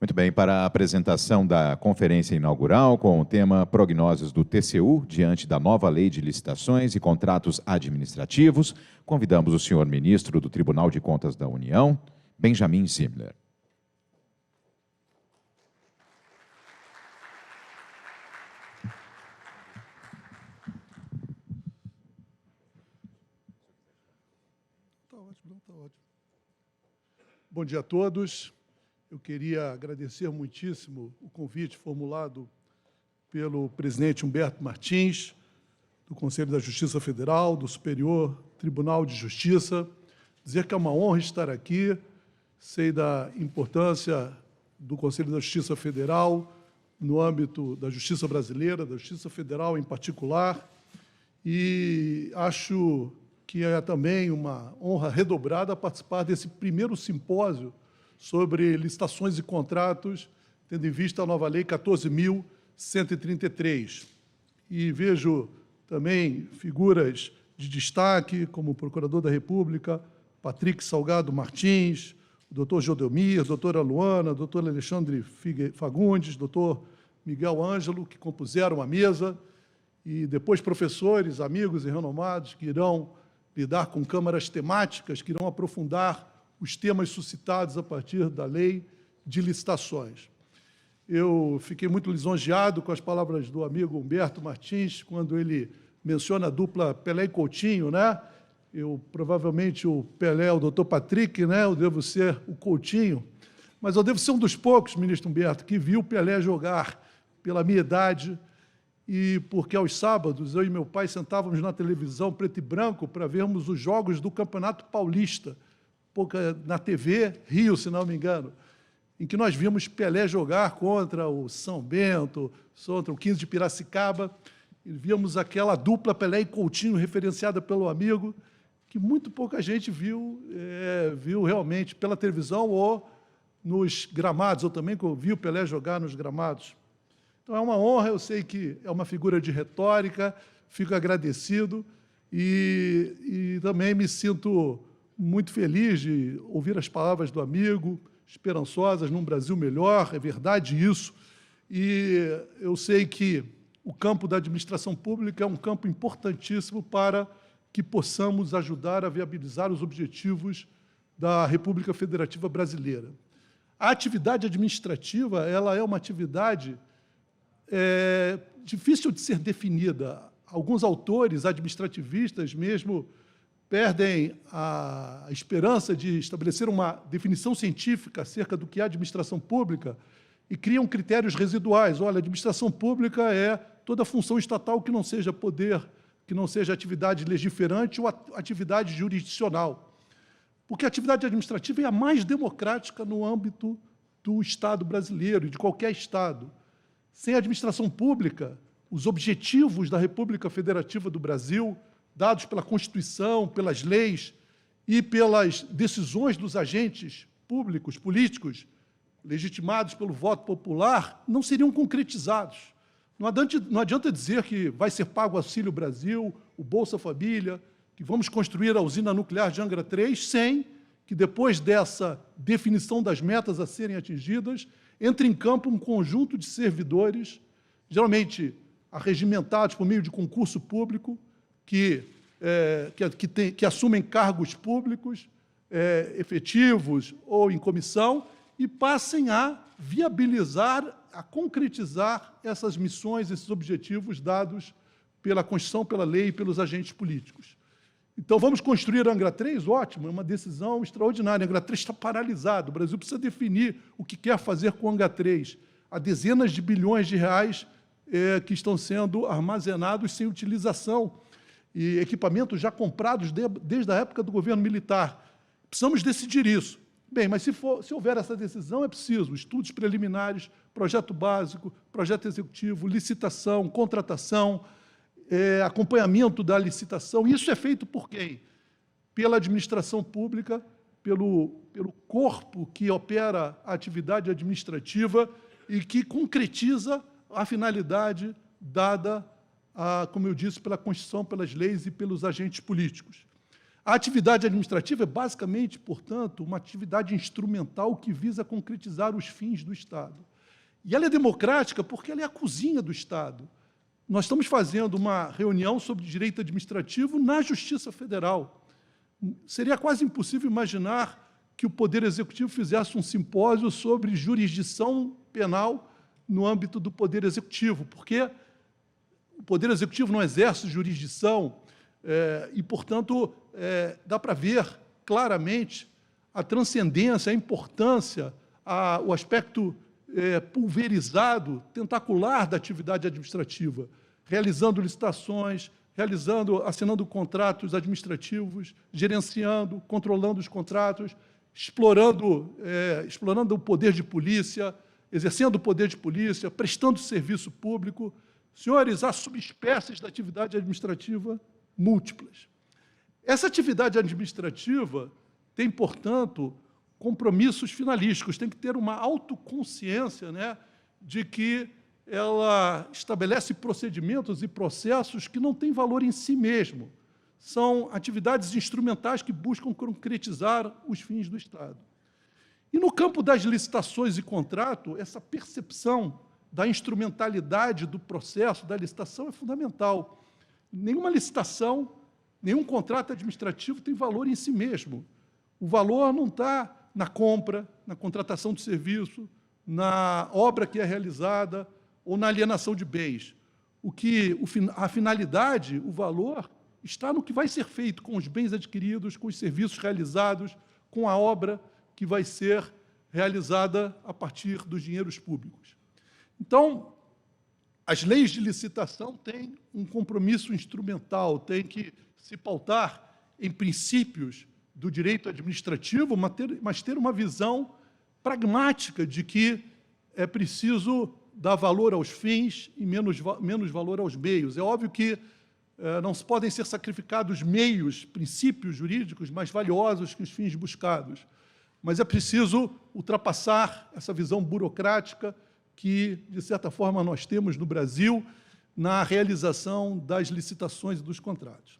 Muito bem, para a apresentação da conferência inaugural com o tema Prognoses do TCU diante da nova Lei de Licitações e Contratos Administrativos, convidamos o senhor ministro do Tribunal de Contas da União, Benjamin Zimler. Tá ótimo. Bom dia a todos. Eu queria agradecer muitíssimo o convite formulado pelo presidente Humberto Martins, do Conselho da Justiça Federal, do Superior Tribunal de Justiça, dizer que é uma honra estar aqui, sei da importância do Conselho da Justiça Federal no âmbito da justiça brasileira, da justiça federal em particular, e acho que é também uma honra redobrada participar desse primeiro simpósio sobre licitações e contratos, tendo em vista a nova Lei 14.133. E vejo também figuras de destaque, como o Procurador da República, Patrick Salgado Martins, o doutor Jodelmir, a doutora Luana, o doutor Alexandre Fagundes, o doutor Miguel Ângelo, que compuseram a mesa, e depois professores, amigos e renomados que irão lidar com câmaras temáticas, que irão aprofundar os temas suscitados a partir da Lei de Licitações. Eu fiquei muito lisonjeado com as palavras do amigo Humberto Martins, quando ele menciona a dupla Pelé e Coutinho, né? Provavelmente, o Pelé é o doutor Patrick, né? Eu devo ser o Coutinho, mas eu devo ser um dos poucos, ministro Humberto, que viu o Pelé jogar pela minha idade, e porque aos sábados eu e meu pai sentávamos na televisão preto e branco para vermos os jogos do Campeonato Paulista, na TV Rio, se não me engano, em que nós vimos Pelé jogar contra o São Bento, contra o 15 de Piracicaba, e víamos aquela dupla Pelé e Coutinho referenciada pelo amigo, que muito pouca gente viu realmente pela televisão ou nos gramados. Eu também vi o Pelé jogar nos gramados. Então, é uma honra, eu sei que é uma figura de retórica, fico agradecido e também me sinto muito feliz de ouvir as palavras do amigo, esperançosas num Brasil melhor, é verdade isso, e eu sei que o campo da administração pública é um campo importantíssimo para que possamos ajudar a viabilizar os objetivos da República Federativa Brasileira. A atividade administrativa, ela é uma atividade difícil de ser definida. Alguns autores administrativistas mesmo perdem a esperança de estabelecer uma definição científica acerca do que é administração pública e criam critérios residuais. Olha, a administração pública é toda função estatal que não seja poder, que não seja atividade legiferante ou atividade jurisdicional. Porque a atividade administrativa é a mais democrática no âmbito do Estado brasileiro e de qualquer Estado. Sem a administração pública, os objetivos da República Federativa do Brasil, dados pela Constituição, pelas leis e pelas decisões dos agentes públicos, políticos, legitimados pelo voto popular, não seriam concretizados. Não adianta dizer que vai ser pago o Auxílio Brasil, o Bolsa Família, que vamos construir a usina nuclear de Angra 3, sem que, depois dessa definição das metas a serem atingidas, entre em campo um conjunto de servidores, geralmente arregimentados por meio de concurso público, que assumem cargos públicos efetivos ou em comissão e passem a viabilizar, a concretizar essas missões, esses objetivos dados pela Constituição, pela lei e pelos agentes políticos. Então, vamos construir a Angra 3? Ótimo, é uma decisão extraordinária. A Angra 3 está paralisado. O Brasil precisa definir o que quer fazer com a Angra 3. Há dezenas de bilhões de reais que estão sendo armazenados sem utilização e equipamentos já comprados desde a época do governo militar. Precisamos decidir isso. Bem, mas se houver essa decisão, é preciso estudos preliminares, projeto básico, projeto executivo, licitação, contratação, acompanhamento da licitação. Isso é feito por quem? Pela administração pública, pelo corpo que opera a atividade administrativa e que concretiza a finalidade dada, como eu disse, pela Constituição, pelas leis e pelos agentes políticos. A atividade administrativa é basicamente, portanto, uma atividade instrumental que visa concretizar os fins do Estado. E ela é democrática porque ela é a cozinha do Estado. Nós estamos fazendo uma reunião sobre direito administrativo na Justiça Federal. Seria quase impossível imaginar que o Poder Executivo fizesse um simpósio sobre jurisdição penal no âmbito do Poder Executivo, porque o Poder Executivo não exerce jurisdição e, portanto, dá para ver claramente a transcendência, a importância, o aspecto pulverizado, tentacular da atividade administrativa, realizando licitações, assinando contratos administrativos, gerenciando, controlando os contratos, explorando o poder de polícia, exercendo o poder de polícia, prestando serviço público. Senhores, há subespécies da atividade administrativa múltiplas. Essa atividade administrativa tem, portanto, compromissos finalísticos, tem que ter uma autoconsciência, né, de que ela estabelece procedimentos e processos que não têm valor em si mesmo. São atividades instrumentais que buscam concretizar os fins do Estado. E no campo das licitações e contrato, essa percepção da instrumentalidade do processo da licitação é fundamental. Nenhuma licitação, nenhum contrato administrativo tem valor em si mesmo. O valor não está na compra, na contratação de serviço, na obra que é realizada ou na alienação de bens. A finalidade, o valor, está no que vai ser feito com os bens adquiridos, com os serviços realizados, com a obra que vai ser realizada a partir dos dinheiros públicos. Então, as leis de licitação têm um compromisso instrumental, têm que se pautar em princípios do direito administrativo, mas ter uma visão pragmática de que é preciso dar valor aos fins e menos valor aos meios. É óbvio que não podem ser sacrificados meios, princípios jurídicos mais valiosos que os fins buscados, mas é preciso ultrapassar essa visão burocrática que, de certa forma, nós temos no Brasil na realização das licitações e dos contratos.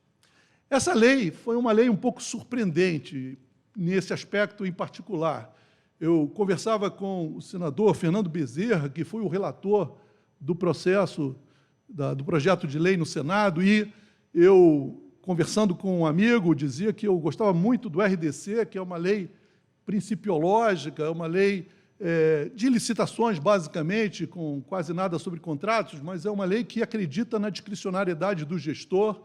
Essa lei foi uma lei um pouco surpreendente nesse aspecto em particular. Eu conversava com o senador Fernando Bezerra, que foi o relator do processo, do projeto de lei no Senado, e eu, conversando com um amigo, dizia que eu gostava muito do RDC, que é uma lei principiológica, é uma lei de licitações, basicamente, com quase nada sobre contratos, mas é uma lei que acredita na discricionariedade do gestor,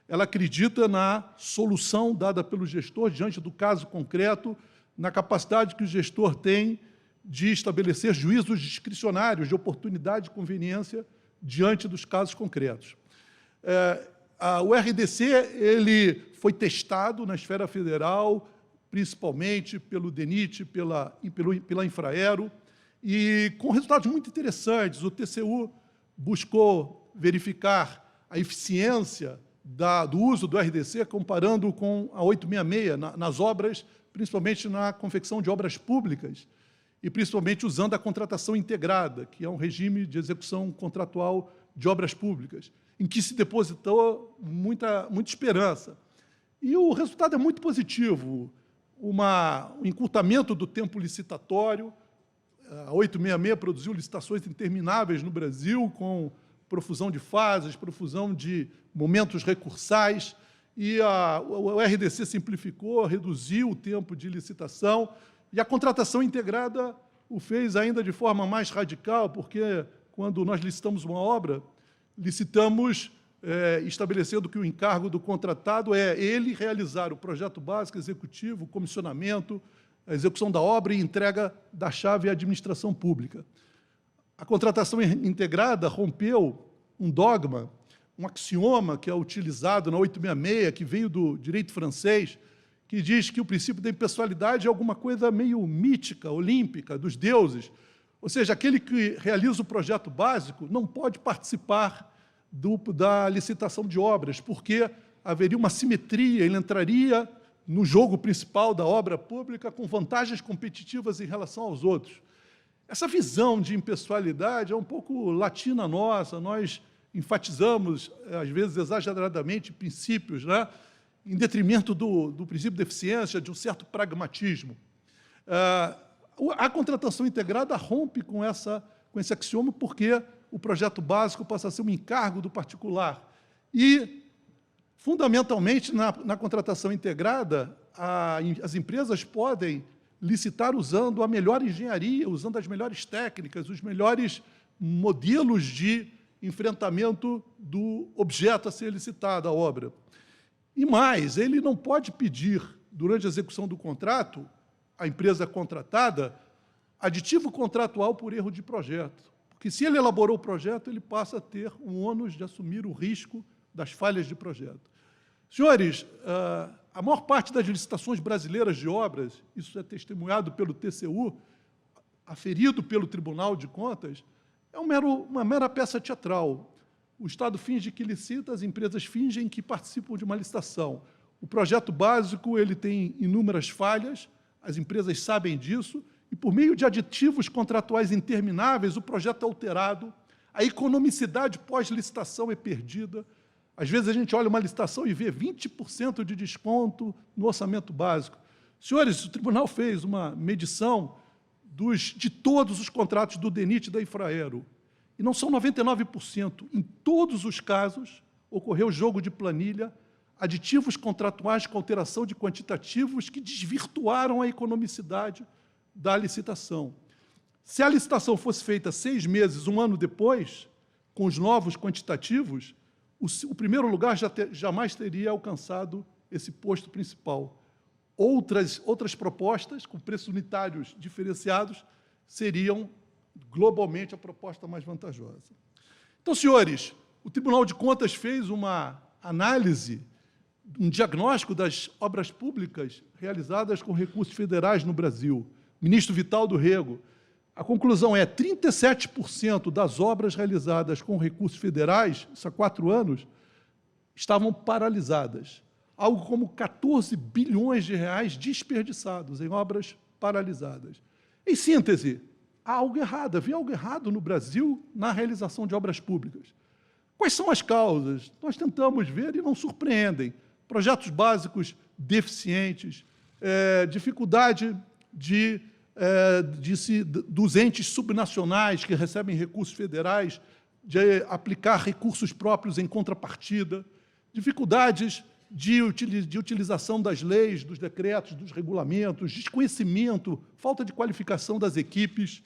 ela acredita na solução dada pelo gestor diante do caso concreto, na capacidade que o gestor tem de estabelecer juízos discricionários de oportunidade e conveniência diante dos casos concretos. O RDC ele foi testado na esfera federal, principalmente pelo DENIT e pela Infraero, e com resultados muito interessantes. O TCU buscou verificar a eficiência do uso do RDC, comparando com a 866 nas obras, principalmente na confecção de obras públicas, e principalmente usando a contratação integrada, que é um regime de execução contratual de obras públicas, em que se depositou muita esperança. E o resultado é muito positivo. Um encurtamento do tempo licitatório. A 866 produziu licitações intermináveis no Brasil, com profusão de fases, profusão de momentos recursais, e o RDC simplificou, reduziu o tempo de licitação, e a contratação integrada o fez ainda de forma mais radical, porque quando nós licitamos uma obra, licitamos estabelecendo que o encargo do contratado é ele realizar o projeto básico, executivo, o comissionamento, a execução da obra e entrega da chave à administração pública. A contratação integrada rompeu um dogma, um axioma que é utilizado na 866, que veio do direito francês, que diz que o princípio da impessoalidade é alguma coisa meio mítica, olímpica, dos deuses. Ou seja, aquele que realiza o projeto básico não pode participar da licitação de obras, porque haveria uma simetria, ele entraria no jogo principal da obra pública com vantagens competitivas em relação aos outros. Essa visão de impessoalidade é um pouco latina nossa, nós enfatizamos, às vezes exageradamente, princípios, né? em detrimento do princípio de eficiência, de um certo pragmatismo. A contratação integrada rompe com esse axioma porque o projeto básico passa a ser um encargo do particular. E, fundamentalmente, na contratação integrada, as empresas podem licitar usando a melhor engenharia, usando as melhores técnicas, os melhores modelos de enfrentamento do objeto a ser licitado, a obra. E mais, ele não pode pedir, durante a execução do contrato, à empresa contratada, aditivo contratual por erro de projeto. Porque, se ele elaborou o projeto, ele passa a ter o ônus de assumir o risco das falhas de projeto. Senhores, a maior parte das licitações brasileiras de obras, isso é testemunhado pelo TCU, aferido pelo Tribunal de Contas, é uma mera peça teatral. O Estado finge que licita, as empresas fingem que participam de uma licitação. O projeto básico ele tem inúmeras falhas, as empresas sabem disso, e, por meio de aditivos contratuais intermináveis, o projeto é alterado, a economicidade pós-licitação é perdida. Às vezes, a gente olha uma licitação e vê 20% de desconto no orçamento básico. Senhores, o tribunal fez uma medição de todos os contratos do DENIT e da Infraero, e não são 99%. Em todos os casos, ocorreu jogo de planilha, aditivos contratuais com alteração de quantitativos que desvirtuaram a economicidade da licitação. Se a licitação fosse feita 6 meses, 1 ano depois, com os novos quantitativos, o primeiro lugar jamais teria alcançado esse posto principal. Outras propostas, com preços unitários diferenciados, seriam, globalmente, a proposta mais vantajosa. Então, senhores, o Tribunal de Contas fez uma análise, um diagnóstico das obras públicas realizadas com recursos federais no Brasil. Ministro Vital do Rego, a conclusão é 37% das obras realizadas com recursos federais, isso há 4 anos, estavam paralisadas. Algo como 14 bilhões de reais desperdiçados em obras paralisadas. Em síntese, há algo errado, havia algo errado no Brasil na realização de obras públicas. Quais são as causas? Nós tentamos ver e não surpreendem. Projetos básicos deficientes, dificuldade dos entes subnacionais que recebem recursos federais de aplicar recursos próprios em contrapartida, dificuldades de utilização das leis, dos decretos, dos regulamentos, desconhecimento, falta de qualificação das equipes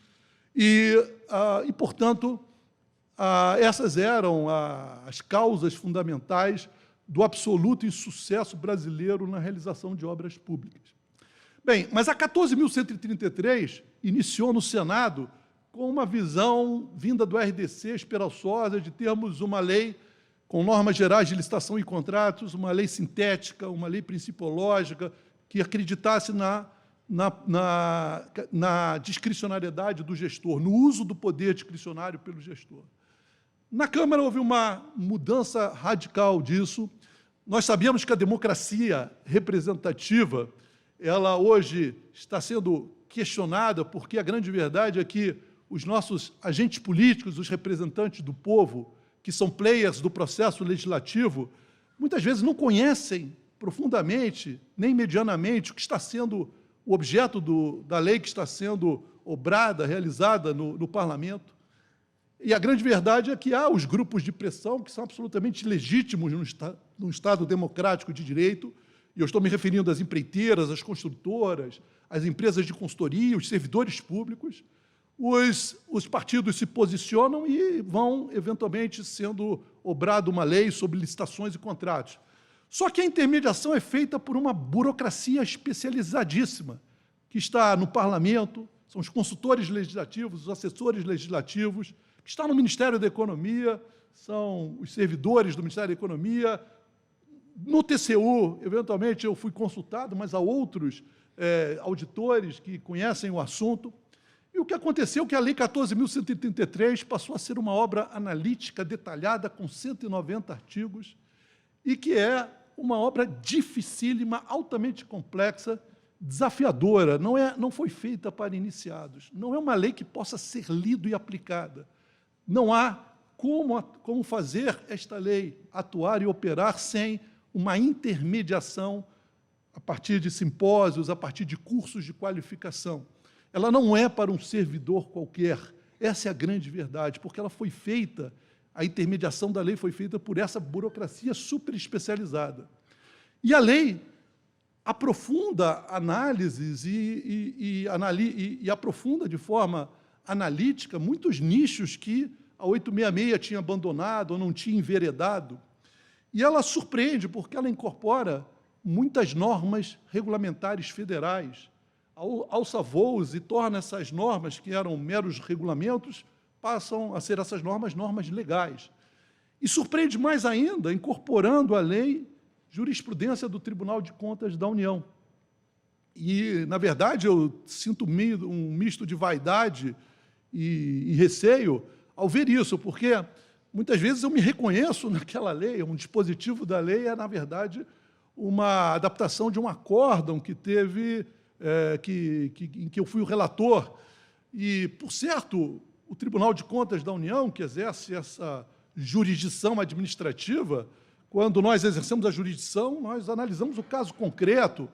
e portanto, essas eram as causas fundamentais do absoluto insucesso brasileiro na realização de obras públicas. Bem, mas a 14.133 iniciou no Senado com uma visão vinda do RDC esperançosa de termos uma lei com normas gerais de licitação e contratos, uma lei sintética, uma lei principiológica, que acreditasse na discricionariedade do gestor, no uso do poder discricionário pelo gestor. Na Câmara houve uma mudança radical disso. Nós sabíamos que a democracia representativa, ela hoje está sendo questionada, porque a grande verdade é que os nossos agentes políticos, os representantes do povo, que são players do processo legislativo, muitas vezes não conhecem profundamente, nem medianamente, o que está sendo o objeto da lei que está sendo obrada, realizada no Parlamento. E a grande verdade é que há os grupos de pressão que são absolutamente legítimos num Estado democrático de direito, e eu estou me referindo às empreiteiras, às construtoras, às empresas de consultoria, os servidores públicos. Os partidos se posicionam e vão, eventualmente, sendo obrada uma lei sobre licitações e contratos. Só que a intermediação é feita por uma burocracia especializadíssima, que está no Parlamento, são os consultores legislativos, os assessores legislativos, que está no Ministério da Economia, são os servidores do Ministério da Economia. No TCU, eventualmente, eu fui consultado, mas há outros auditores que conhecem o assunto. E o que aconteceu é que a Lei 14.133 passou a ser uma obra analítica, detalhada, com 190 artigos, e que é uma obra dificílima, altamente complexa, desafiadora, não foi feita para iniciados, não é uma lei que possa ser lida e aplicada. Não há como fazer esta lei atuar e operar sem uma intermediação a partir de simpósios, a partir de cursos de qualificação. Ela não é para um servidor qualquer. Essa é a grande verdade, porque ela foi feita, a intermediação da lei foi feita por essa burocracia super especializada. E a lei aprofunda análises e aprofunda de forma analítica muitos nichos que a 866 tinha abandonado ou não tinha enveredado. E ela surpreende, porque ela incorpora muitas normas regulamentares federais, alça voos e torna essas normas, que eram meros regulamentos, passam a ser essas normas legais. E surpreende mais ainda, incorporando à lei jurisprudência do Tribunal de Contas da União. E, na verdade, eu sinto um misto de vaidade e receio ao ver isso, porque muitas vezes eu me reconheço naquela lei, um dispositivo da lei é, na verdade, uma adaptação de um acórdão que teve, em que eu fui o relator. E, por certo, o Tribunal de Contas da União, que exerce essa jurisdição administrativa, quando nós exercemos a jurisdição, nós analisamos o caso concreto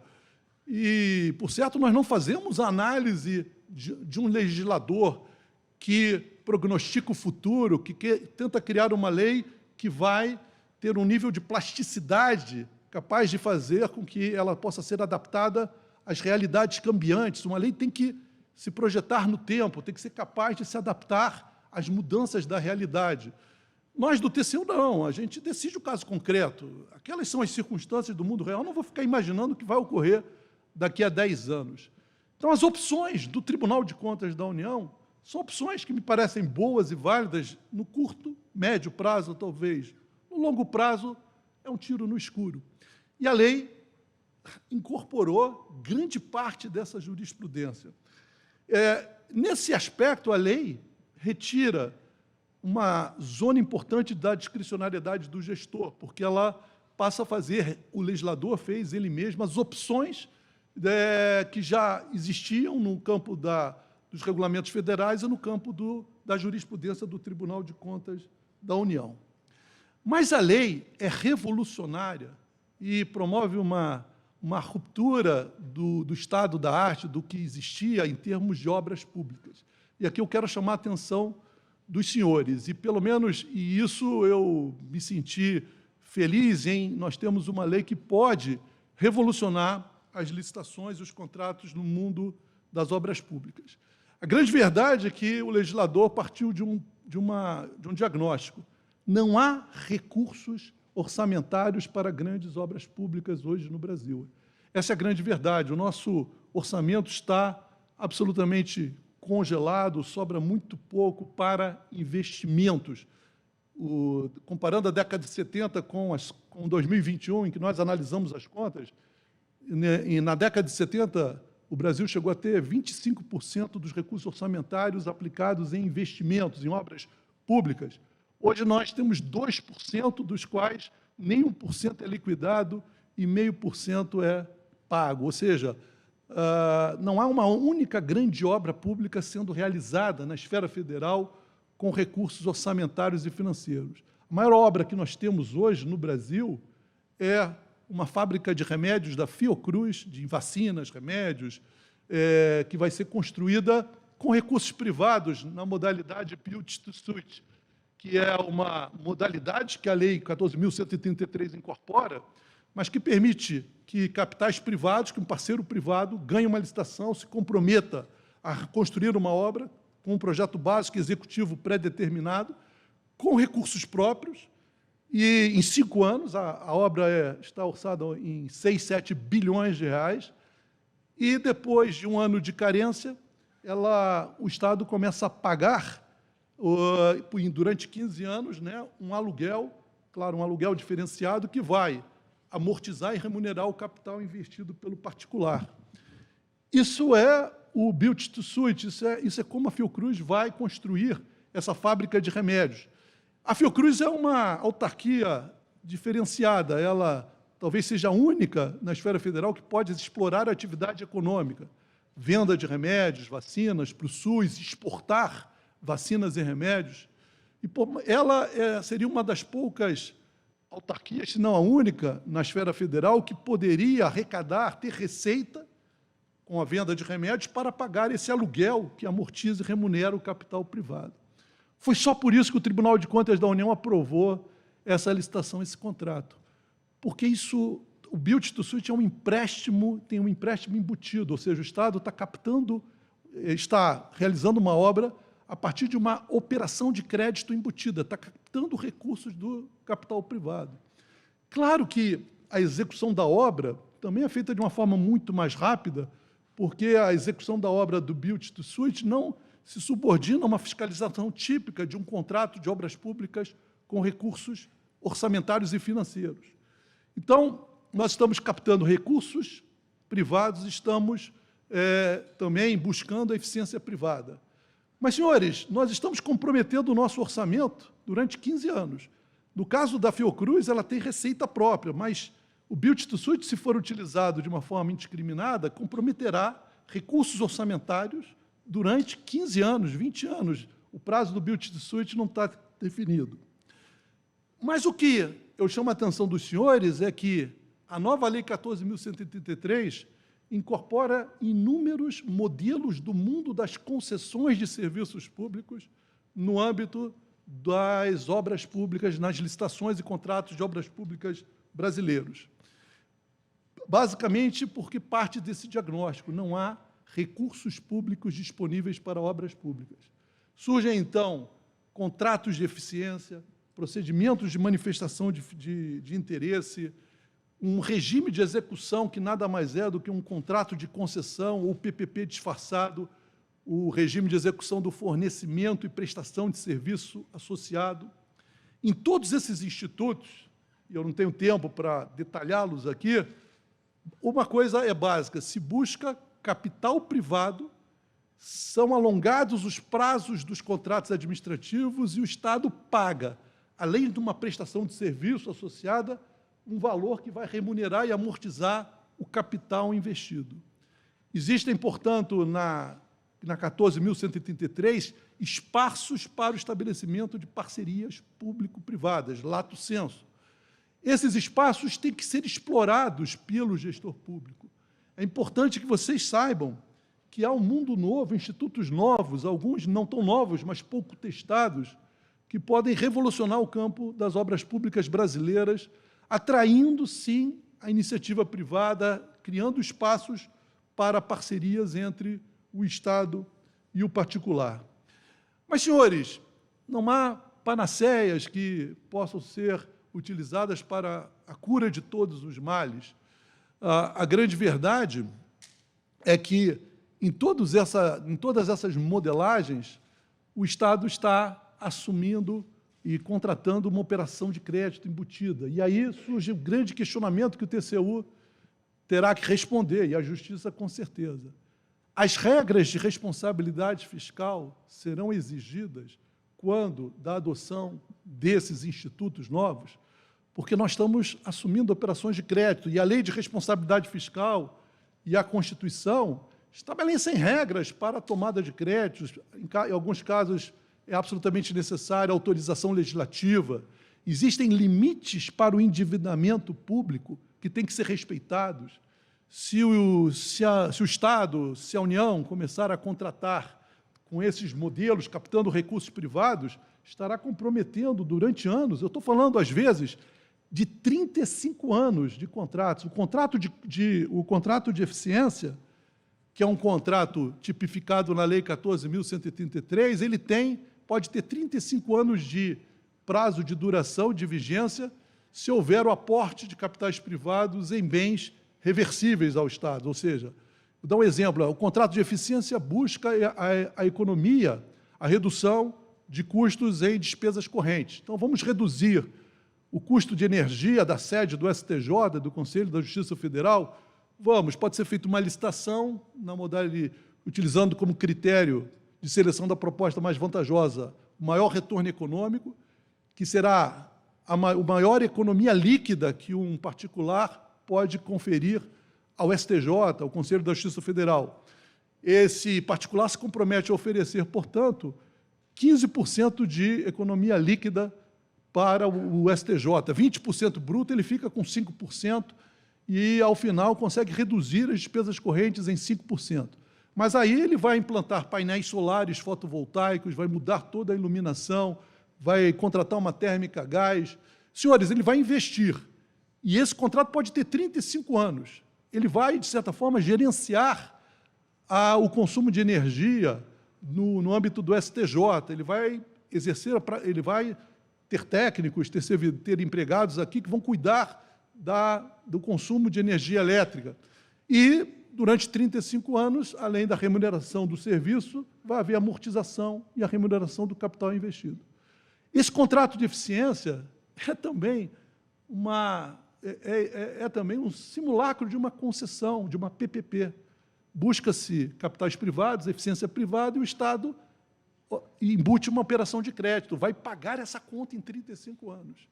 e, por certo, nós não fazemos a análise de um legislador que prognostica o futuro, que tenta criar uma lei que vai ter um nível de plasticidade capaz de fazer com que ela possa ser adaptada às realidades cambiantes. Uma lei tem que se projetar no tempo, tem que ser capaz de se adaptar às mudanças da realidade. Nós, do TCU, não. A gente decide o caso concreto. Aquelas são as circunstâncias do mundo real. Eu não vou ficar imaginando o que vai ocorrer daqui a 10 anos. Então, as opções do Tribunal de Contas da União são opções que me parecem boas e válidas no curto, médio prazo, talvez. No longo prazo, é um tiro no escuro. E a lei incorporou grande parte dessa jurisprudência. Nesse aspecto, a lei retira uma zona importante da discricionariedade do gestor, porque ela passa a fazer, o legislador fez ele mesmo as opções que já existiam no campo dos regulamentos federais e no campo da jurisprudência do Tribunal de Contas da União. Mas a lei é revolucionária e promove uma ruptura do estado da arte, do que existia em termos de obras públicas. E aqui eu quero chamar a atenção dos senhores, e pelo menos, e isso eu me senti feliz em nós temos uma lei que pode revolucionar as licitações e os contratos no mundo das obras públicas. A grande verdade é que o legislador partiu de um diagnóstico. Não há recursos orçamentários para grandes obras públicas hoje no Brasil. Essa é a grande verdade. O nosso orçamento está absolutamente congelado, sobra muito pouco para investimentos. Comparando a década de 70 com 2021, em que nós analisamos as contas, e na década de 70, o Brasil chegou a ter 25% dos recursos orçamentários aplicados em investimentos, em obras públicas. Hoje nós temos 2%, dos quais nem 1% é liquidado e 0,5% é pago. Ou seja, não há uma única grande obra pública sendo realizada na esfera federal com recursos orçamentários e financeiros. A maior obra que nós temos hoje no Brasil é uma fábrica de remédios da Fiocruz, de vacinas, remédios, que vai ser construída com recursos privados na modalidade build-to-suit, que é uma modalidade que a Lei 14.133 incorpora, mas que permite que capitais privados, que um parceiro privado ganhe uma licitação, se comprometa a construir uma obra com um projeto básico executivo pré-determinado, com recursos próprios, e em 5 anos, a obra está orçada em 6, 7 bilhões de reais, e depois de um ano de carência, o Estado começa a pagar, durante 15 anos, um aluguel, claro, um aluguel diferenciado, que vai amortizar e remunerar o capital investido pelo particular. Isso é o build-to-suit, isso é como a Fiocruz vai construir essa fábrica de remédios. A Fiocruz é uma autarquia diferenciada, ela talvez seja a única na esfera federal que pode explorar a atividade econômica, venda de remédios, vacinas para o SUS, exportar vacinas e remédios. E ela seria uma das poucas autarquia, se não a única, na esfera federal, que poderia arrecadar, ter receita com a venda de remédios para pagar esse aluguel que amortiza e remunera o capital privado. Foi só por isso que o Tribunal de Contas da União aprovou essa licitação, esse contrato. Porque isso, o Build to Suit é um empréstimo, tem um empréstimo embutido, ou seja, o Estado está realizando uma obra a partir de uma operação de crédito embutida, está captando recursos do capital privado. Claro que a execução da obra também é feita de uma forma muito mais rápida, porque a execução da obra do Build to Suit não se subordina a uma fiscalização típica de um contrato de obras públicas com recursos orçamentários e financeiros. Então, nós estamos captando recursos privados, estamos também buscando a eficiência privada. Mas, senhores, nós estamos comprometendo o nosso orçamento durante 15 anos. No caso da Fiocruz, ela tem receita própria, mas o Build to Suit, se for utilizado de uma forma indiscriminada, comprometerá recursos orçamentários durante 15 anos, 20 anos. O prazo do Build to Suit não está definido. Mas o que eu chamo a atenção dos senhores é que a nova Lei 14.133 incorpora inúmeros modelos do mundo das concessões de serviços públicos no âmbito das obras públicas, nas licitações e contratos de obras públicas brasileiros. Basicamente porque parte desse diagnóstico, não há recursos públicos disponíveis para obras públicas. Surgem, então, contratos de eficiência, procedimentos de manifestação de interesse, um regime de execução que nada mais é do que um contrato de concessão ou PPP disfarçado, o regime de execução do fornecimento e prestação de serviço associado. Em todos esses institutos, e eu não tenho tempo para detalhá-los aqui, uma coisa é básica, se busca capital privado, são alongados os prazos dos contratos administrativos e o Estado paga, além de uma prestação de serviço associada, um valor que vai remunerar e amortizar o capital investido. Existem, portanto, na 14.133, espaços para o estabelecimento de parcerias público-privadas, lato sensu. Esses espaços têm que ser explorados pelo gestor público. É importante que vocês saibam que há um mundo novo, institutos novos, alguns não tão novos, mas pouco testados, que podem revolucionar o campo das obras públicas brasileiras, atraindo, sim, a iniciativa privada, criando espaços para parcerias entre o Estado e o particular. Mas, senhores, não há panaceias que possam ser utilizadas para a cura de todos os males. A grande verdade é que, em todas essas modelagens, o Estado está assumindo e contratando uma operação de crédito embutida. E aí surge o grande questionamento que o TCU terá que responder, e a Justiça com certeza. As regras de responsabilidade fiscal serão exigidas quando da adoção desses institutos novos, porque nós estamos assumindo operações de crédito, e a Lei de Responsabilidade Fiscal e a Constituição estabelecem regras para a tomada de créditos. Em alguns casos, é absolutamente necessária a autorização legislativa. Existem limites para o endividamento público que têm que ser respeitados. Se o Estado, se a União começar a contratar com esses modelos, captando recursos privados, estará comprometendo durante anos, eu estou falando, às vezes, de 35 anos de contratos. O contrato de eficiência, que é um contrato tipificado na Lei 14.133, ele pode ter 35 anos de prazo de duração, de vigência, se houver o aporte de capitais privados em bens reversíveis ao Estado. Ou seja, vou dar um exemplo, o contrato de eficiência busca a economia, a redução de custos em despesas correntes. Então, vamos reduzir o custo de energia da sede do STJ, do Conselho da Justiça Federal. Pode ser feita uma licitação, na modalidade, utilizando como critério de seleção da proposta mais vantajosa o maior retorno econômico, que será a maior economia líquida que um particular pode conferir ao STJ, ao Conselho da Justiça Federal. Esse particular se compromete a oferecer, portanto, 15% de economia líquida para o STJ. 20% bruto, ele fica com 5% e, ao final, consegue reduzir as despesas correntes em 5%. Mas aí ele vai implantar painéis solares fotovoltaicos, vai mudar toda a iluminação, vai contratar uma térmica a gás. Senhores, ele vai investir. E esse contrato pode ter 35 anos. Ele vai, de certa forma, gerenciar o consumo de energia no âmbito do STJ. Ele vai ele vai ter técnicos, ter empregados aqui que vão cuidar do consumo de energia elétrica. E, durante 35 anos, além da remuneração do serviço, vai haver amortização e a remuneração do capital investido. Esse contrato de eficiência é também também um simulacro de uma concessão, de uma PPP. Busca-se capitais privados, eficiência privada, e o Estado embute uma operação de crédito, vai pagar essa conta em 35 anos.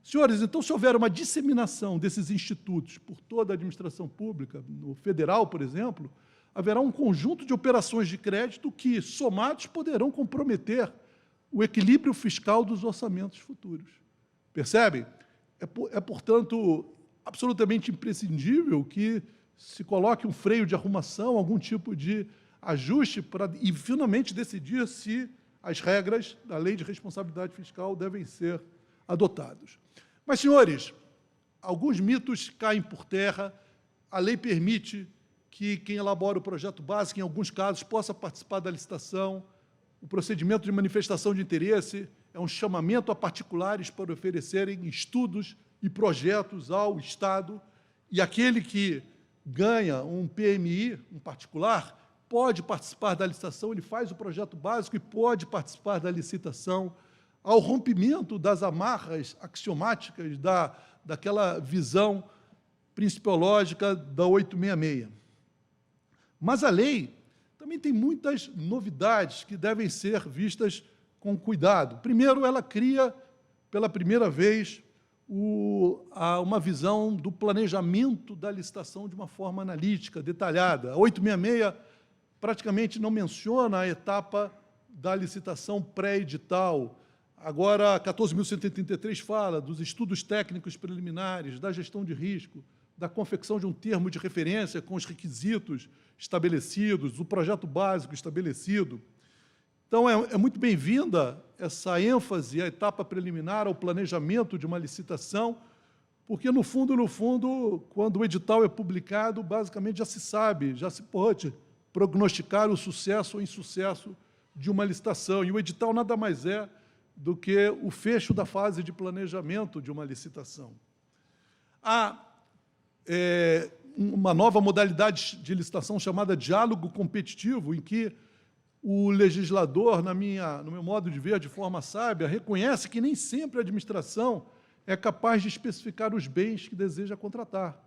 Senhores, então, se houver uma disseminação desses institutos por toda a administração pública, no federal, por exemplo, haverá um conjunto de operações de crédito que, somados, poderão comprometer o equilíbrio fiscal dos orçamentos futuros. Percebem? Portanto, absolutamente imprescindível que se coloque um freio de arrumação, algum tipo de ajuste e, finalmente, decidir se as regras da Lei de Responsabilidade Fiscal devem ser adotadas. Mas, senhores, alguns mitos caem por terra. A lei permite que quem elabora o projeto básico, em alguns casos, possa participar da licitação. O procedimento de manifestação de interesse é um chamamento a particulares para oferecerem estudos e projetos ao Estado, e aquele que ganha um PMI, um particular, pode participar da licitação, ele faz o projeto básico e pode participar da licitação, ao rompimento das amarras axiomáticas daquela visão principiológica da 866. Mas a lei também tem muitas novidades que devem ser vistas com cuidado. Primeiro, ela cria, pela primeira vez, uma visão do planejamento da licitação de uma forma analítica, detalhada. A 866 praticamente não menciona a etapa da licitação pré-edital. Agora, a 14.133 fala dos estudos técnicos preliminares, da gestão de risco, da confecção de um termo de referência com os requisitos estabelecidos, o projeto básico estabelecido. Então, é muito bem-vinda essa ênfase à etapa preliminar, ao planejamento de uma licitação, porque, no fundo, quando o edital é publicado, basicamente já se sabe, já se pode prognosticar o sucesso ou insucesso de uma licitação. E o edital nada mais é do que o fecho da fase de planejamento de uma licitação. Há uma nova modalidade de licitação chamada diálogo competitivo, em que o legislador, no meu modo de ver, de forma sábia, reconhece que nem sempre a administração é capaz de especificar os bens que deseja contratar.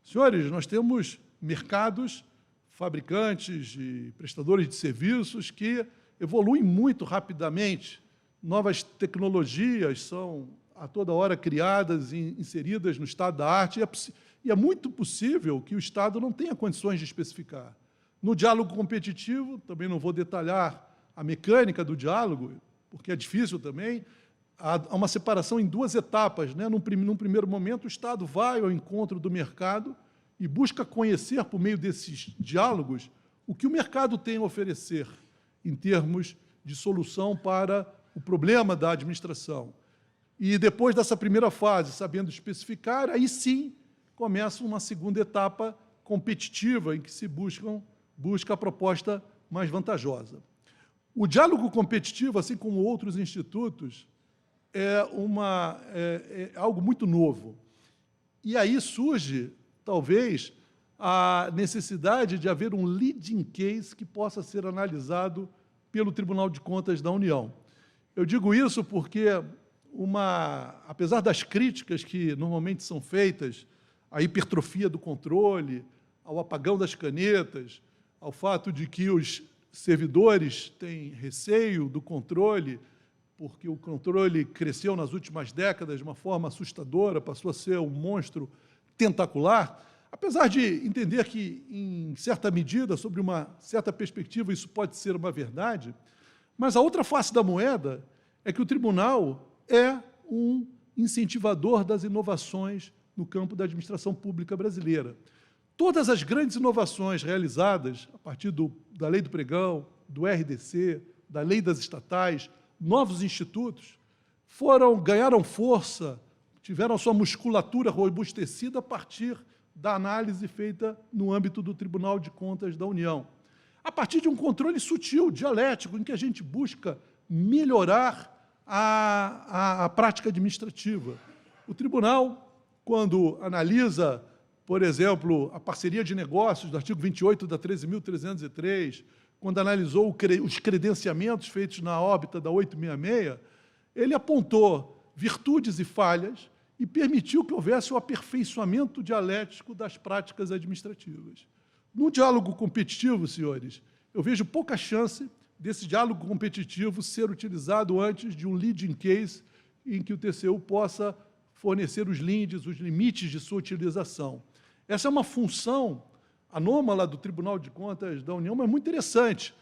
Senhores, nós temos mercados, fabricantes e prestadores de serviços que evoluem muito rapidamente. Novas tecnologias são, a toda hora, criadas e inseridas no estado da arte, e é muito possível que o Estado não tenha condições de especificar. No diálogo competitivo, também não vou detalhar a mecânica do diálogo, porque é difícil também, há uma separação em duas etapas, né? Num primeiro momento, o Estado vai ao encontro do mercado e busca conhecer, por meio desses diálogos, o que o mercado tem a oferecer em termos de solução para o problema da administração. E, depois dessa primeira fase, sabendo especificar, aí sim começa uma segunda etapa competitiva, em que se busca a proposta mais vantajosa. O diálogo competitivo, assim como outros institutos, é algo muito novo. E aí surge, talvez, a necessidade de haver um leading case que possa ser analisado pelo Tribunal de Contas da União. Eu digo isso porque, apesar das críticas que normalmente são feitas à hipertrofia do controle, ao apagão das canetas, ao fato de que os servidores têm receio do controle, porque o controle cresceu nas últimas décadas de uma forma assustadora, passou a ser um monstro tentacular, apesar de entender que, em certa medida, sobre uma certa perspectiva, isso pode ser uma verdade, mas a outra face da moeda é que o tribunal é um incentivador das inovações no campo da administração pública brasileira. Todas as grandes inovações realizadas a partir da Lei do Pregão, do RDC, da Lei das Estatais, novos institutos, ganharam força, tiveram a sua musculatura robustecida a partir da análise feita no âmbito do Tribunal de Contas da União. A partir de um controle sutil, dialético, em que a gente busca melhorar a prática administrativa. O tribunal, quando analisa, por exemplo, a parceria de negócios do artigo 28 da 13.303, quando analisou os credenciamentos feitos na órbita da 866, ele apontou virtudes e falhas e permitiu que houvesse o aperfeiçoamento dialético das práticas administrativas. No diálogo competitivo, senhores, eu vejo pouca chance desse diálogo competitivo ser utilizado antes de um leading case em que o TCU possa fornecer os lindes, os limites de sua utilização. Essa é uma função anômala do Tribunal de Contas da União, mas muito interessante.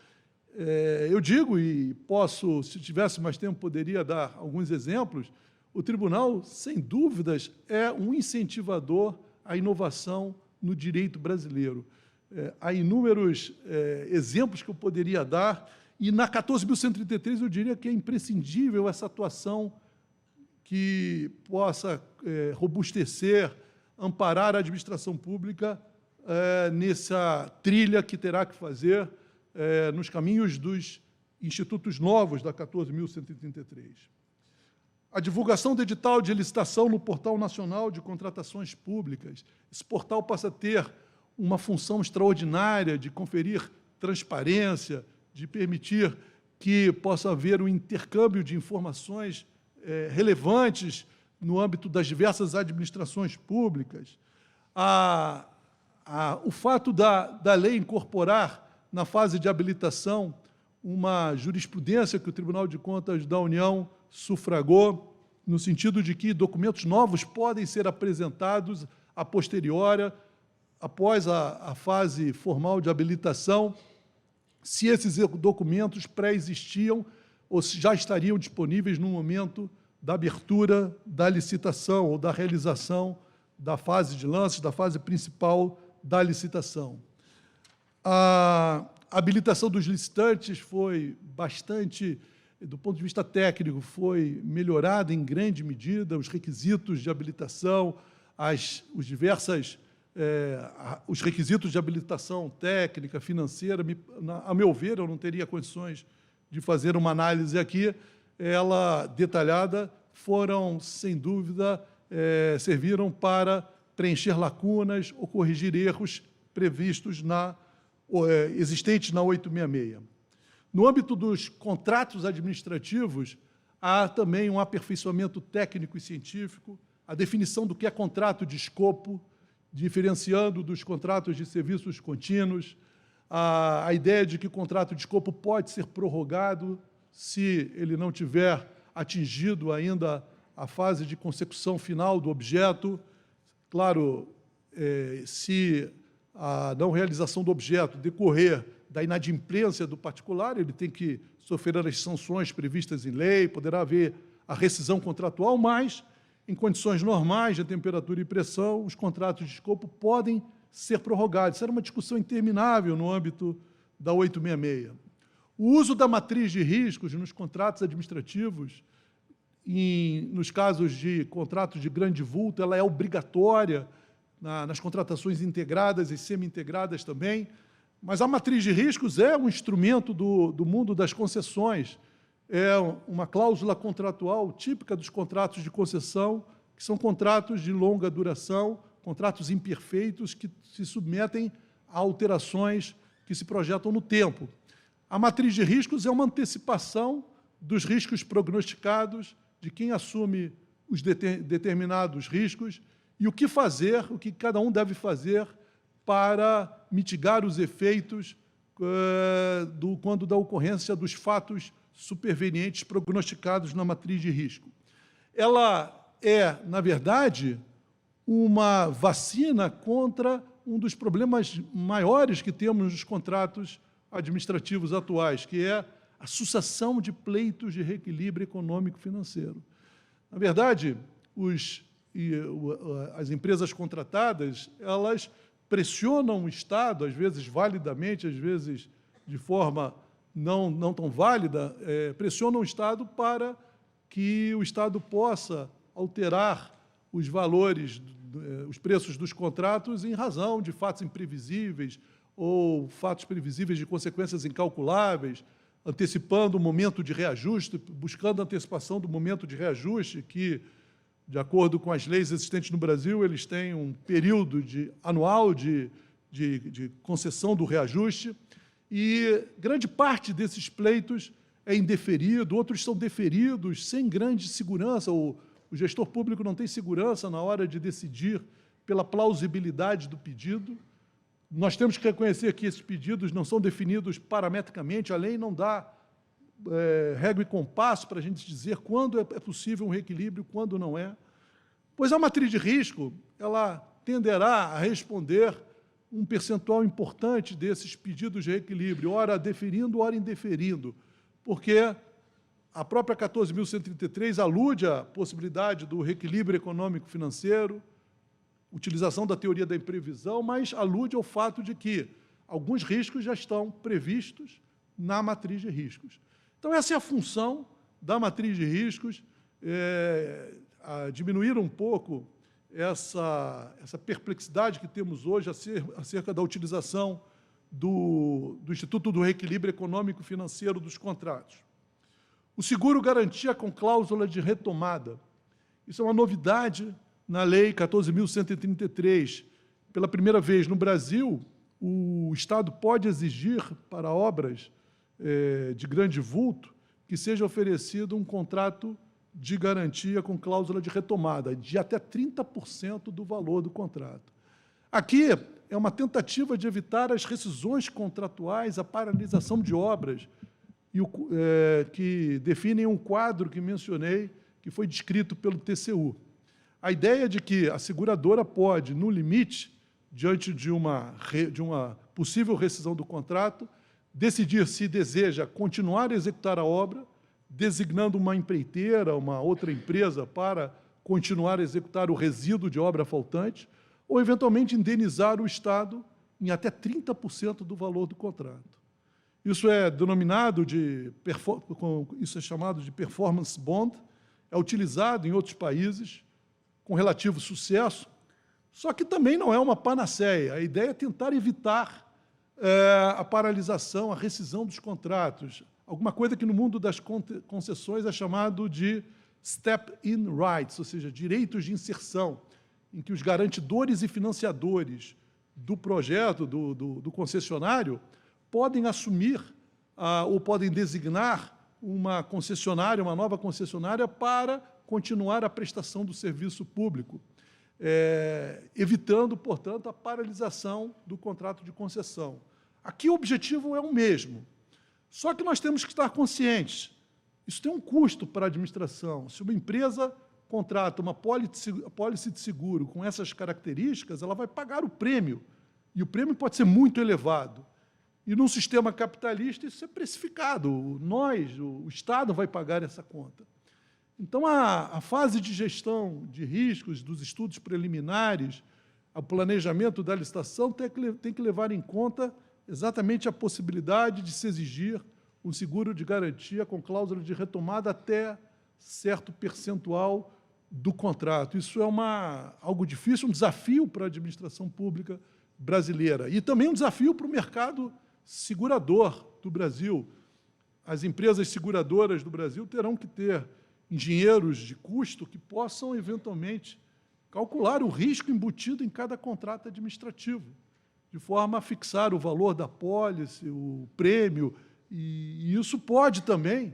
Eu digo, e posso, se tivesse mais tempo, poderia dar alguns exemplos, o tribunal, sem dúvidas, é um incentivador à inovação no direito brasileiro. Há inúmeros exemplos que eu poderia dar, e na 14.133 eu diria que é imprescindível essa atuação que possa robustecer, amparar a administração pública nessa trilha que terá que fazer nos caminhos dos institutos novos da 14.133. A divulgação do edital de licitação no Portal Nacional de Contratações Públicas. Esse portal passa a ter uma função extraordinária de conferir transparência, de permitir que possa haver um intercâmbio de informações relevantes no âmbito das diversas administrações públicas. O fato da lei incorporar na fase de habilitação uma jurisprudência que o Tribunal de Contas da União sufragou, no sentido de que documentos novos podem ser apresentados a posteriori, após a fase formal de habilitação, se esses documentos pré-existiam ou se já estariam disponíveis no momento da abertura da licitação ou da realização da fase de lances, da fase principal da licitação. A habilitação dos licitantes foi bastante, do ponto de vista técnico, foi melhorada em grande medida, os requisitos de habilitação, os requisitos de habilitação técnica, financeira, a meu ver, eu não teria condições de fazer uma análise aqui, ela detalhada, foram, sem dúvida, serviram para preencher lacunas ou corrigir erros previstos existentes na 866. No âmbito dos contratos administrativos, há também um aperfeiçoamento técnico e científico, a definição do que é contrato de escopo, diferenciando dos contratos de serviços contínuos, a ideia de que o contrato de escopo pode ser prorrogado se ele não tiver atingido ainda a fase de consecução final do objeto. Claro, se a não realização do objeto decorrer da inadimplência do particular, ele tem que sofrer as sanções previstas em lei, poderá haver a rescisão contratual, mas, em condições normais de temperatura e pressão, os contratos de escopo podem ser prorrogados. Isso era uma discussão interminável no âmbito da 866. O uso da matriz de riscos nos contratos administrativos, nos casos de contratos de grande vulto, ela é obrigatória nas contratações integradas e semi-integradas também, mas a matriz de riscos é um instrumento do mundo das concessões, é uma cláusula contratual típica dos contratos de concessão, que são contratos de longa duração, contratos imperfeitos que se submetem a alterações que se projetam no tempo. A matriz de riscos é uma antecipação dos riscos prognosticados, de quem assume os determinados riscos e o que fazer, o que cada um deve fazer para mitigar os efeitos quando da ocorrência dos fatos supervenientes prognosticados na matriz de risco. Ela é, na verdade, uma vacina contra um dos problemas maiores que temos nos contratos administrativos atuais, que é a sucessão de pleitos de reequilíbrio econômico-financeiro. Na verdade, as empresas contratadas, elas pressionam o Estado, às vezes validamente, às vezes de forma não tão válida, pressionam o Estado para que o Estado possa alterar os valores, os preços dos contratos em razão de fatos imprevisíveis ou fatos previsíveis de consequências incalculáveis, antecipando o momento de reajuste, buscando a antecipação do momento de reajuste, que, de acordo com as leis existentes no Brasil, eles têm um período anual de concessão do reajuste, e grande parte desses pleitos é indeferido, outros são deferidos sem grande segurança. O gestor público não tem segurança na hora de decidir pela plausibilidade do pedido. Nós temos que reconhecer que esses pedidos não são definidos parametricamente, a lei não dá régua e compasso para a gente dizer quando é possível um reequilíbrio, quando não é. Pois a matriz de risco, ela tenderá a responder um percentual importante desses pedidos de reequilíbrio, ora deferindo, ora indeferindo, porque a própria 14.133 alude à possibilidade do reequilíbrio econômico-financeiro, utilização da teoria da imprevisão, mas alude ao fato de que alguns riscos já estão previstos na matriz de riscos. Então, essa é a função da matriz de riscos, diminuir um pouco essa perplexidade que temos hoje acerca da utilização do Instituto do Reequilíbrio Econômico-Financeiro dos contratos. O seguro garantia com cláusula de retomada. Isso é uma novidade na Lei 14.133. Pela primeira vez no Brasil, o Estado pode exigir para obras de grande vulto que seja oferecido um contrato de garantia com cláusula de retomada, de até 30% do valor do contrato. Aqui é uma tentativa de evitar as rescisões contratuais, a paralisação de obras, que definem um quadro que mencionei, que foi descrito pelo TCU. A ideia de que a seguradora pode, no limite, diante de uma possível rescisão do contrato, decidir se deseja continuar a executar a obra, designando uma empreiteira, uma outra empresa para continuar a executar o resíduo de obra faltante, ou, eventualmente, indenizar o Estado em até 30% do valor do contrato. Isso é denominado isso é chamado de performance bond, é utilizado em outros países com relativo sucesso, só que também não é uma panaceia. A ideia é tentar evitar a paralisação, a rescisão dos contratos, alguma coisa que no mundo das concessões é chamado de step-in rights, ou seja, direitos de inserção, em que os garantidores e financiadores do projeto, do concessionário, podem assumir ou podem designar uma concessionária, uma nova concessionária, para continuar a prestação do serviço público, evitando, portanto, a paralisação do contrato de concessão. Aqui o objetivo é o mesmo, só que nós temos que estar conscientes. Isso tem um custo para a administração. Se uma empresa contrata uma pólice de seguro com essas características, ela vai pagar o prêmio, e o prêmio pode ser muito elevado. E, num sistema capitalista, isso é precificado. O Estado vai pagar essa conta. Então, a fase de gestão de riscos, dos estudos preliminares, o planejamento da licitação tem que levar em conta exatamente a possibilidade de se exigir um seguro de garantia com cláusula de retomada até certo percentual do contrato. Isso é algo difícil, um desafio para a administração pública brasileira e também um desafio para o mercado segurador do Brasil. As empresas seguradoras do Brasil terão que ter engenheiros de custo que possam, eventualmente, calcular o risco embutido em cada contrato administrativo, de forma a fixar o valor da pólice, o prêmio, e isso pode também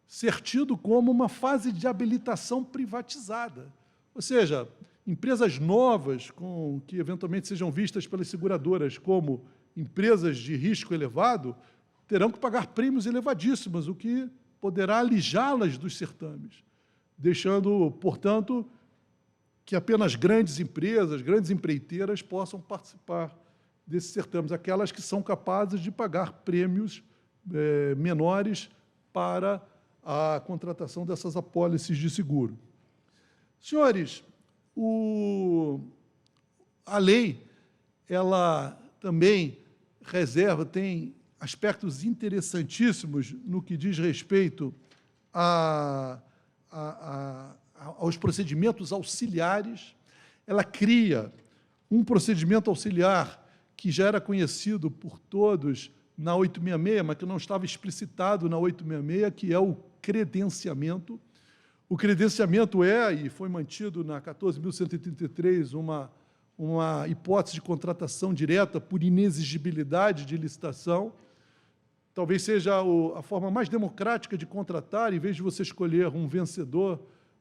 ser tido como uma fase de habilitação privatizada. Ou seja, empresas novas, que eventualmente sejam vistas pelas seguradoras como empresas de risco elevado, terão que pagar prêmios elevadíssimos, o que poderá alijá-las dos certames, deixando, portanto, que apenas grandes empresas, grandes empreiteiras possam participar desses certames, aquelas que são capazes de pagar prêmios menores para a contratação dessas apólices de seguro. Senhores, a lei, ela também tem aspectos interessantíssimos no que diz respeito aos procedimentos auxiliares. Ela cria um procedimento auxiliar que já era conhecido por todos na 866, mas que não estava explicitado na 866, que é o credenciamento. O credenciamento e foi mantido na 14.133, uma hipótese de contratação direta por inexigibilidade de licitação. Talvez seja a forma mais democrática de contratar. Em vez de você escolher um vencedor,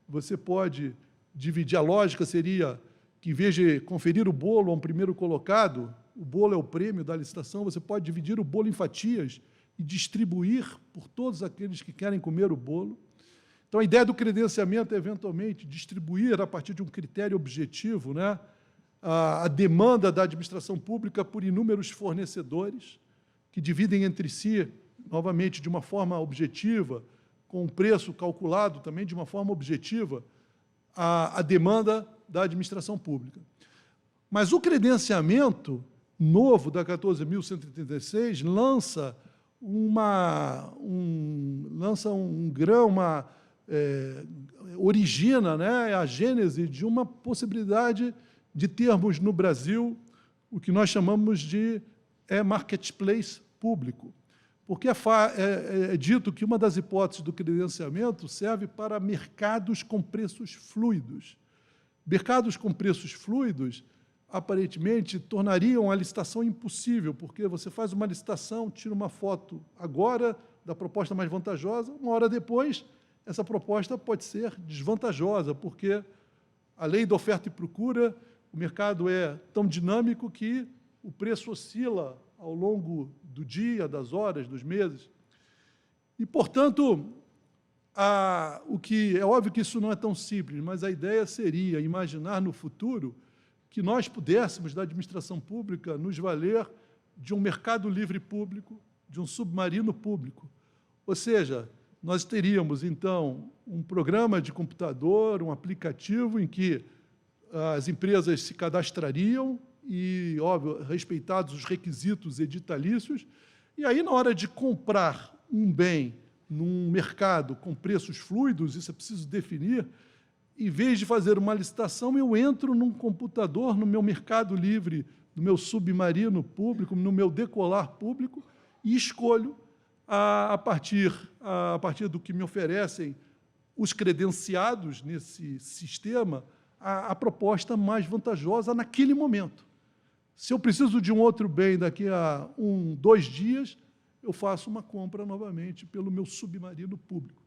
você pode dividir. A lógica seria que, em vez de conferir o bolo a um primeiro colocado, o bolo é o prêmio da licitação, você pode dividir o bolo em fatias e distribuir por todos aqueles que querem comer o bolo. Então, a ideia do credenciamento é, eventualmente, distribuir, a partir de um critério objetivo, né, a demanda da administração pública por inúmeros fornecedores, que dividem entre si, novamente, de uma forma objetiva, com um preço calculado também de uma forma objetiva, a demanda da administração pública. Mas o credenciamento novo da 14.136 lança origina, né, a gênese de uma possibilidade de termos no Brasil o que nós chamamos de marketplace público, porque é dito que uma das hipóteses do credenciamento serve para mercados com preços fluidos. Mercados com preços fluidos, aparentemente, tornariam a licitação impossível, porque você faz uma licitação, tira uma foto agora da proposta mais vantajosa, uma hora depois, essa proposta pode ser desvantajosa, porque a lei da oferta e procura, o mercado é tão dinâmico que o preço oscila ao longo do dia, das horas, dos meses. E, portanto, o que é óbvio que isso não é tão simples, mas a ideia seria imaginar no futuro que nós pudéssemos, da administração pública, nos valer de um mercado livre público, de um submarino público. Ou seja, nós teríamos, então, um programa de computador, um aplicativo em que as empresas se cadastrariam e, óbvio, respeitados os requisitos editalícios, e aí, na hora de comprar um bem num mercado com preços fluidos, isso é preciso definir, em vez de fazer uma licitação, eu entro num computador, no meu mercado livre, no meu submarino público, no meu decolar público, e escolho, a partir do que me oferecem os credenciados nesse sistema, a proposta mais vantajosa naquele momento. Se eu preciso de um outro bem daqui a 2 dias, eu faço uma compra novamente pelo meu submarino público.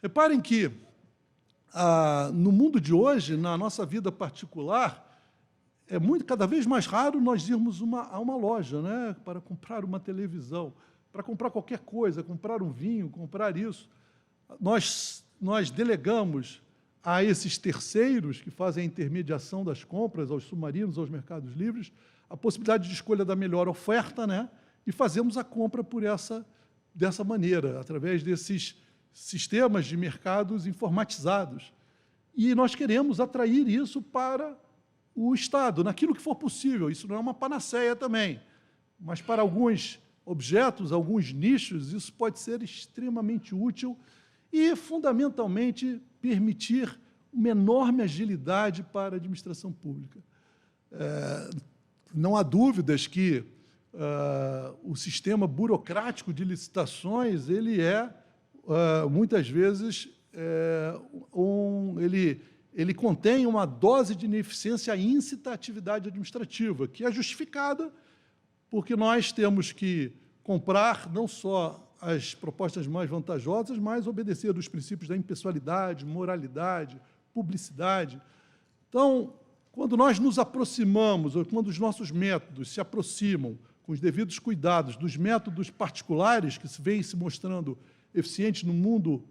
Reparem que, no mundo de hoje, na nossa vida particular, cada vez mais raro nós irmos a uma loja, né, para comprar uma televisão, para comprar qualquer coisa, comprar um vinho, comprar isso. Nós delegamos a esses terceiros que fazem a intermediação das compras, aos submarinos, aos mercados livres, a possibilidade de escolha da melhor oferta, né, e fazemos a compra dessa maneira, através desses sistemas de mercados informatizados. E nós queremos atrair isso para o Estado, naquilo que for possível. Isso não é uma panaceia também, mas para alguns objetos, alguns nichos, isso pode ser extremamente útil e, fundamentalmente, permitir uma enorme agilidade para a administração pública. Não há dúvidas que o sistema burocrático de licitações, ele muitas vezes, ele contém uma dose de ineficiência íncita à atividade administrativa, que é justificada porque nós temos que comprar não só as propostas mais vantajosas, mas obedecer aos princípios da impessoalidade, moralidade, publicidade. Então, quando nós nos aproximamos, ou quando os nossos métodos se aproximam com os devidos cuidados dos métodos particulares que vêm se mostrando eficientes no mundo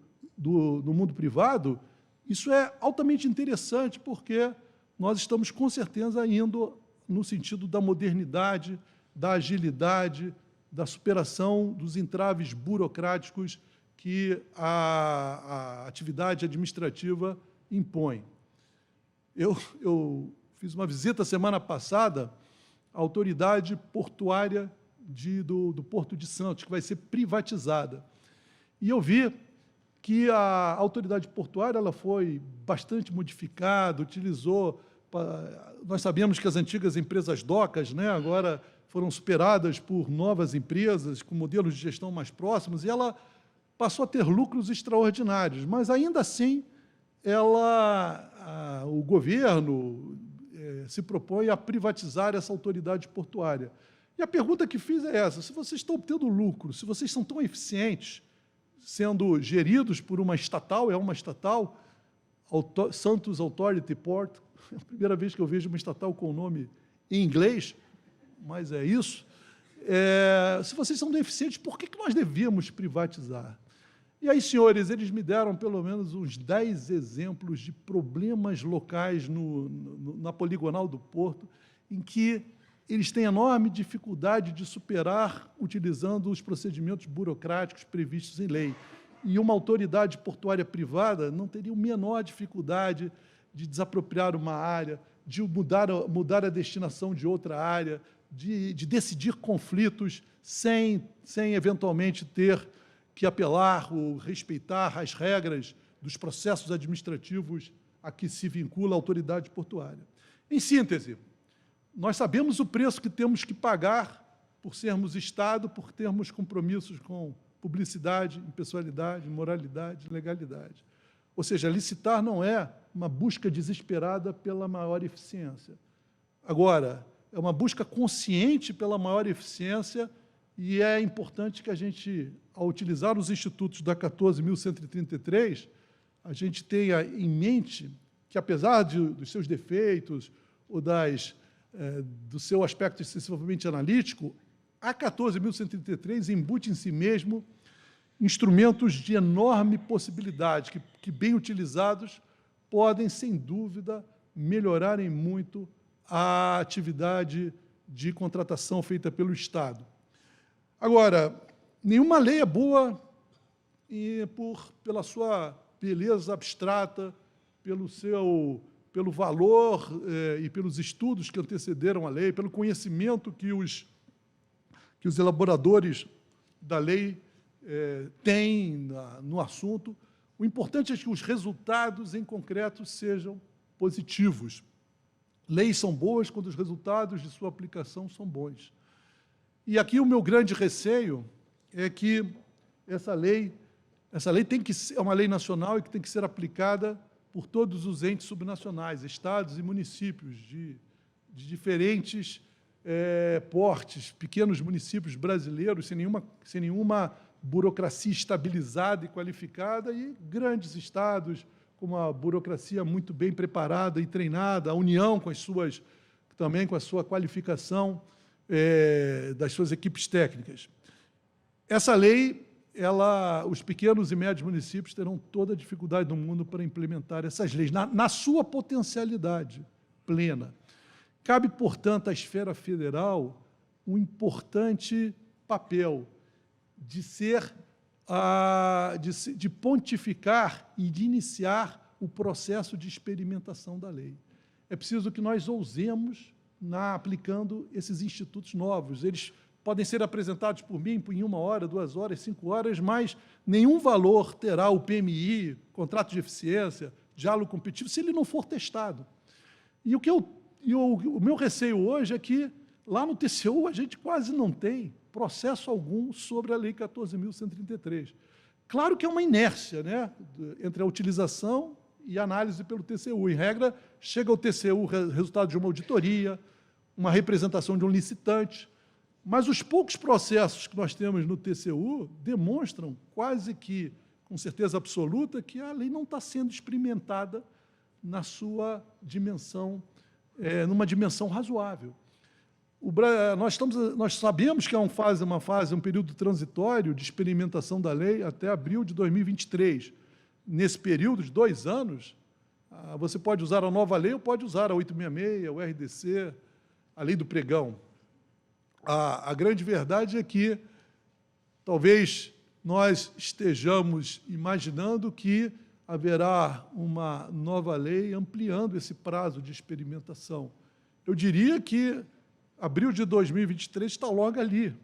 privado, isso é altamente interessante, porque nós estamos, com certeza, indo no sentido da modernidade, da agilidade, da superação dos entraves burocráticos que a atividade administrativa impõe. Eu fiz uma visita semana passada à autoridade portuária do Porto de Santos, que vai ser privatizada. E eu vi que a autoridade portuária ela foi bastante modificada, utilizou... Nós sabemos que as antigas empresas docas, né, agora foram superadas por novas empresas com modelos de gestão mais próximos, e ela passou a ter lucros extraordinários, mas, ainda assim, o governo se propõe a privatizar essa autoridade portuária. E a pergunta que fiz é essa: se vocês estão obtendo lucro, se vocês são tão eficientes, sendo geridos por uma estatal, Santos Authority Port, é a primeira vez que eu vejo uma estatal com o nome em inglês, mas é isso. Se vocês são eficientes, por que nós devíamos privatizar? E aí, senhores, eles me deram pelo menos uns 10 exemplos de problemas locais na poligonal do Porto, em que eles têm enorme dificuldade de superar utilizando os procedimentos burocráticos previstos em lei. E uma autoridade portuária privada não teria a menor dificuldade de desapropriar uma área, de mudar a destinação de outra área, de decidir conflitos sem eventualmente ter que apelar ou respeitar as regras dos processos administrativos a que se vincula a autoridade portuária. Em síntese, nós sabemos o preço que temos que pagar por sermos Estado, por termos compromissos com publicidade, impessoalidade, moralidade, legalidade. Ou seja, licitar não é uma busca desesperada pela maior eficiência. Agora, é uma busca consciente pela maior eficiência, e é importante que a gente, ao utilizar os institutos da 14.133, a gente tenha em mente que, apesar dos seus defeitos ou do seu aspecto excessivamente analítico, a 14.133 embute em si mesmo instrumentos de enorme possibilidade, que bem utilizados, podem, sem dúvida, melhorarem muito a atividade de contratação feita pelo Estado. Agora, nenhuma lei é boa pela sua beleza abstrata, pelo valor e pelos estudos que antecederam a lei, pelo conhecimento que os elaboradores da lei têm no assunto. O importante é que os resultados, em concreto, sejam positivos. Leis são boas quando os resultados de sua aplicação são bons. E aqui o meu grande receio é que essa lei é uma lei nacional e que tem que ser aplicada por todos os entes subnacionais, estados e municípios de diferentes portes, pequenos municípios brasileiros, sem nenhuma burocracia estabilizada e qualificada, e grandes estados com uma burocracia muito bem preparada e treinada, a União também com a sua qualificação das suas equipes técnicas. Essa lei, os pequenos e médios municípios terão toda a dificuldade do mundo para implementar essas leis, na sua potencialidade plena. Cabe, portanto, à esfera federal um importante papel de pontificar e de iniciar o processo de experimentação da lei. É preciso que nós ousemos aplicando esses institutos novos. Eles podem ser apresentados por mim em 1 hora, 2 horas, 5 horas, mas nenhum valor terá o PMI, contrato de eficiência, diálogo competitivo, se ele não for testado. E o meu receio hoje é que, lá no TCU, a gente quase não tem processo algum sobre a Lei 14.133. Claro que é uma inércia, né, entre a utilização e a análise pelo TCU. Em regra, chega ao TCU resultado de uma auditoria, uma representação de um licitante, mas os poucos processos que nós temos no TCU demonstram quase que, com certeza absoluta, que a lei não está sendo experimentada na sua dimensão, numa dimensão razoável. Nós sabemos que é um período transitório de experimentação da lei até abril de 2023. Nesse período de 2 anos, você pode usar a nova lei ou pode usar a 866, o RDC, a lei do pregão. A grande verdade é que talvez nós estejamos imaginando que haverá uma nova lei ampliando esse prazo de experimentação. Eu diria que abril de 2023 está logo ali.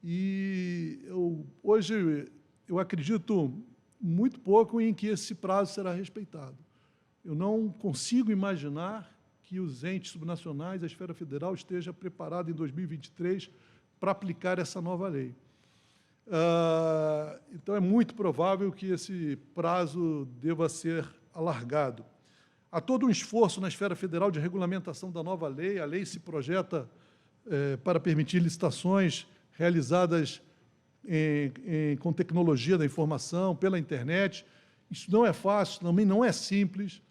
E hoje eu acredito muito pouco em que esse prazo será respeitado. Eu não consigo imaginar que os entes subnacionais, a esfera federal, esteja preparada em 2023 para aplicar essa nova lei. Então, é muito provável que esse prazo deva ser alargado. Há todo um esforço na esfera federal de regulamentação da nova lei. A lei se projeta para permitir licitações realizadas com tecnologia da informação, pela internet. Isso não é fácil, também não é simples.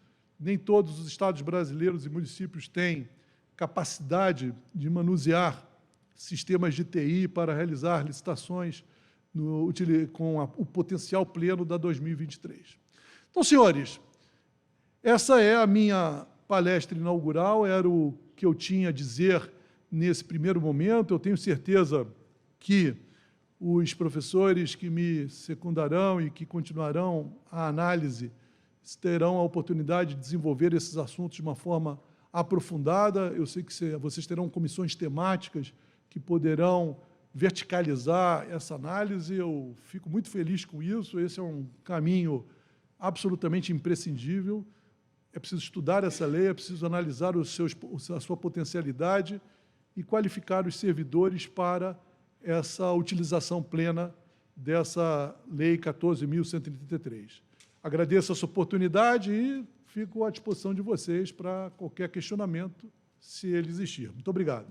Nem todos os estados brasileiros e municípios têm capacidade de manusear sistemas de TI para realizar licitações com o potencial pleno da 2023. Então, senhores, essa é a minha palestra inaugural, era o que eu tinha a dizer nesse primeiro momento. Eu tenho certeza que os professores que me secundarão e que continuarão a análise terão a oportunidade de desenvolver esses assuntos de uma forma aprofundada. Eu sei que vocês terão comissões temáticas que poderão verticalizar essa análise. Eu fico muito feliz com isso. Esse é um caminho absolutamente imprescindível. É preciso estudar essa lei, é preciso analisar a sua potencialidade e qualificar os servidores para essa utilização plena dessa Lei 14.133. Agradeço essa oportunidade e fico à disposição de vocês para qualquer questionamento, se ele existir. Muito obrigado.